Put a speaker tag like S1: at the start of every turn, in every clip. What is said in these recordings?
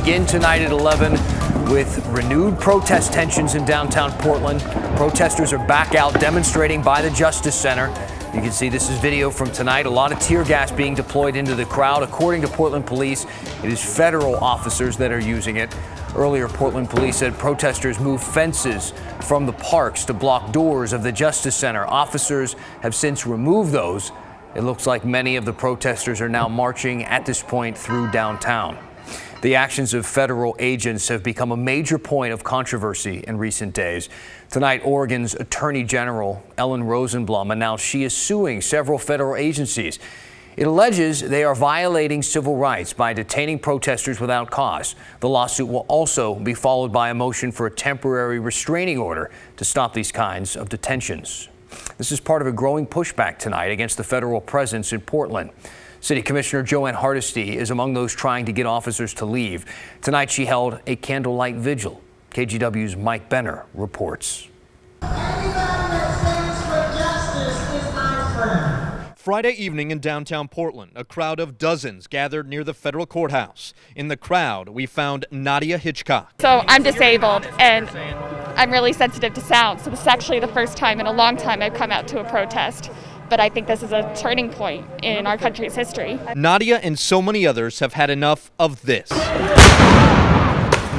S1: begin tonight at 11 with renewed protest tensions in downtown Portland. Protesters are back out demonstrating by the Justice Center. You can see this is video from tonight. A lot of tear gas being deployed into the crowd. According to Portland police, it is federal officers that are using it. Earlier, Portland police said protesters moved fences from the parks to block doors of the Justice Center. Officers have since removed those. It looks like many of the protesters are now marching at this point through downtown. The actions of federal agents have become a major point of controversy in recent days. Tonight, Oregon's Attorney General Ellen Rosenblum announced she is suing several federal agencies. It alleges they are violating civil rights by detaining protesters without cause. The lawsuit will also be followed by a motion for a temporary restraining order to stop these kinds of detentions. This is part of a growing pushback tonight against the federal presence in Portland. City Commissioner Joanne Hardesty is among those trying to get officers to leave. Tonight she held a candlelight vigil. KGW's Mike Benner reports.
S2: Friday evening in downtown Portland, a crowd of dozens gathered near the federal courthouse. In the crowd, we found Nadia Hitchcock.
S3: So I'm disabled and I'm really sensitive to sound. So this is actually the first time in a long time I've come out to a protest. But I think this is a turning point in our country's history.
S2: Nadia and so many others have had enough of this.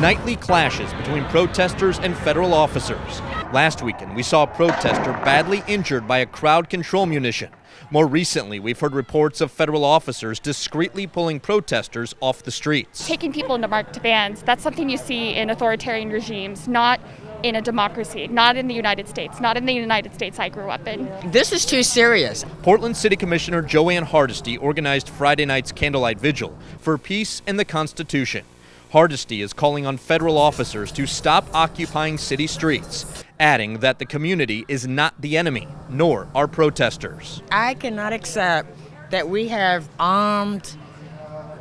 S2: Nightly clashes between protesters and federal officers. Last weekend, we saw a protester badly injured by a crowd control munition. More recently, we've heard reports of federal officers discreetly pulling protesters off the streets.
S3: Taking people into marked vans, that's something you see in authoritarian regimes, not in a democracy, not in the United States, not in the United States I grew up in.
S4: This is too serious.
S2: Portland City Commissioner Joanne Hardesty organized Friday night's candlelight vigil for peace and the Constitution. Hardesty is calling on federal officers to stop occupying city streets, adding that the community is not the enemy, nor are protesters.
S4: I cannot accept that we have armed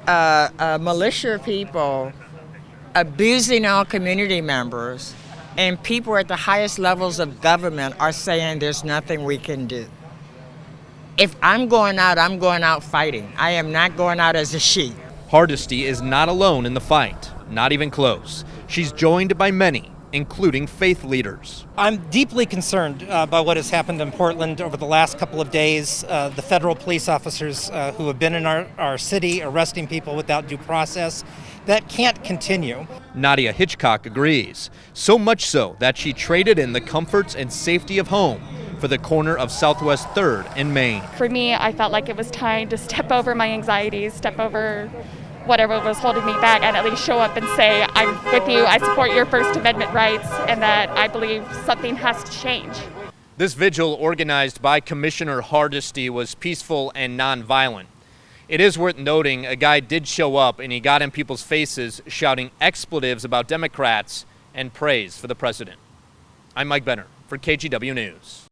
S4: militia people abusing our community members, and people at the highest levels of government are saying there's nothing we can do. If I'm going out fighting. I am not going out as a sheep.
S2: Hardesty is not alone in the fight, not even close. She's joined by many, including faith leaders.
S5: I'm deeply concerned by what has happened in Portland over the last couple of days. The federal police officers who have been in our city arresting people without due process. That can't continue.
S2: Nadia Hitchcock agrees, so much so that she traded in the comforts and safety of home for the corner of Southwest 3rd and Main.
S3: For me, I felt like it was time to step over my anxieties, step over whatever was holding me back, and at least show up and say, I'm with you, I support your First Amendment rights, and that I believe something has to change.
S2: This vigil, organized by Commissioner Hardesty, was peaceful and nonviolent. It is worth noting a guy did show up and he got in people's faces shouting expletives about Democrats and praise for the president. I'm Mike Benner for KGW News.